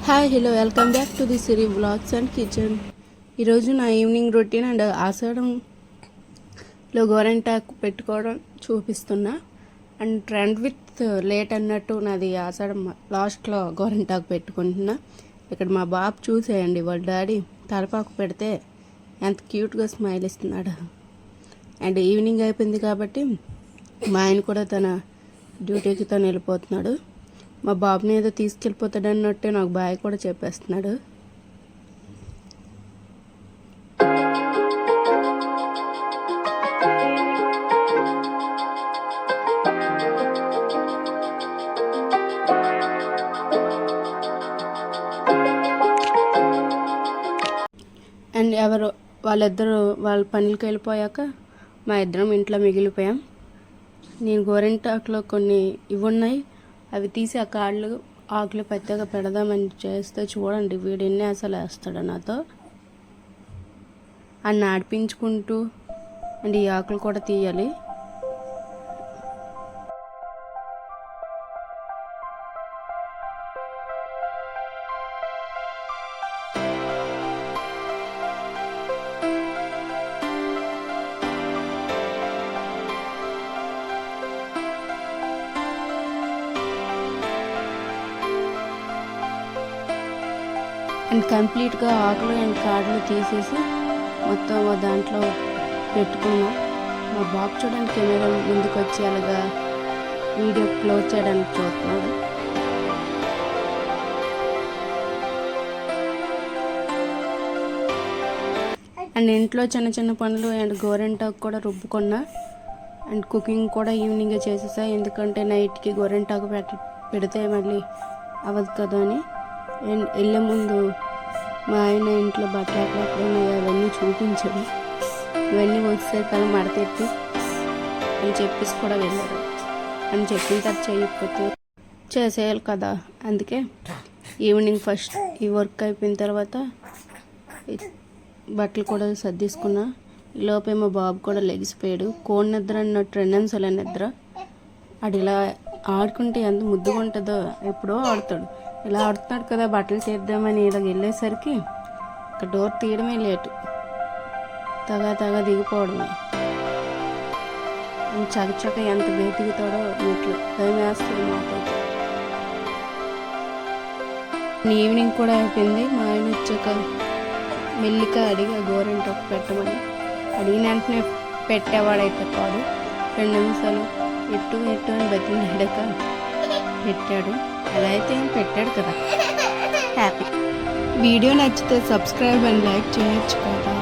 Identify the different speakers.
Speaker 1: Hi hello welcome back to the Siri blogs and kitchen. ఈరోజు నా evening routine and ఆషాఢంలో గోరెంటాకు పెట్టుకోవడం చూపిస్తున్నా. అండ్ ట్రెండ్ విత్ లేట్ అన్నట్టు నాది ఆషాఢం లాస్ట్లో గోరెంటాకు పెట్టుకుంటున్నా. ఇక్కడ మా బాబు చూసేయండి, వాళ్ళ డాడీ తలపాకు పెడితే ఎంత క్యూట్గా స్మైల్ ఇస్తున్నాడు. అండ్ ఈవినింగ్ అయిపోయింది కాబట్టి మా ఆయన కూడా తన డ్యూటీకి తను వెళ్ళిపోతున్నాడు. మా బాబుని ఏదో తీసుకెళ్ళిపోతాడు అన్నట్టే నాకు బాయ్ కూడా చెప్పేస్తున్నాడు. అండ్ వాళ్ళిద్దరు వాళ్ళ పనులకి వెళ్ళిపోయాక మా ఇద్దరం ఇంట్లో మిగిలిపోయాం. నేను గోరింటాకులో కొన్ని ఇవి ఉన్నాయి, అవి తీసి ఆ కాళ్ళు ఆకులు పెద్దగా పెడదామని చేస్తే చూడండి వీడు ఎన్ని అసలు వేస్తాడు నాతో. అన్ని ఆడిపించుకుంటూ అండ్ ఈ ఆకులు కూడా తీయాలి. అండ్ కంప్లీట్గా ఆకులు అండ్ కాడలు తీసేసి మొత్తం దాంట్లో పెట్టుకున్నా. మా బాబు చూడడానికి కెమెరా ముందుకు వచ్చి అలాగా వీడియో క్లోజ్ చేయడానికి చూస్తున్నాడు. అండ్ ఇంట్లో చిన్న చిన్న పనులు అండ్ గోరెంటాకు కూడా రుబ్బుకున్నా. అండ్ కుకింగ్ కూడా ఈవినింగే చేసేసా, ఎందుకంటే నైట్కి గోరెంటాకు పెడితే మళ్ళీ అవ్వదు కదా అని. అండ్ వెళ్ళే ముందు మా ఆయన ఇంట్లో బట్టలు ఎక్కడెక్కడ ఉన్నాయో అవన్నీ చూపించాడు. ఇవన్నీ వచ్చేసరికి మడతెట్టి అని చెప్పేసి కూడా వెళ్ళారు. అని చెప్పిన తర్వాత చేయకపోతే చేసేయాలి కదా, అందుకే ఈవినింగ్ ఫస్ట్ ఈ వర్క్ అయిపోయిన తర్వాత బట్టలు కూడా సర్దేసుకున్నా. లోపే మా బాబు కూడా లెగిసిపోయాడు. కోడి నిద్ర అన్నట్టు 2 నిమిషాల నిద్ర. అది ఇలా ఆడుకుంటే ఎంత ముద్దుగా ఉంటుందో, ఎప్పుడో ఆడుతాడు. ఇలా ఆడుతున్నాడు కదా, బట్టలు తీద్దామని ఇలా వెళ్ళేసరికి ఒక డోర్ తీయడమే లేటు, తగా దిగిపోవడమే. చకచక ఎంత దిగుతాడో నీట్లో భయం వేస్తుంది మాకైతే. ఈవినింగ్ కూడా అయిపోయింది. మా ఆయన వచ్చాక మెల్లిగా అడిగా గోరెంటాకు పెట్టమని. అడిగిన వెంటనే పెట్టేవాడైతే కాదు, 2 నిమిషాలు ఎట్టు అని బతిలాడాక పెట్టాడు. అలా అయితే ఏం పెట్టాడు కదా, హ్యాపీ. వీడియో నచ్చితే సబ్స్క్రైబ్ అండ్ లైక్ చేయొచ్చు కదా.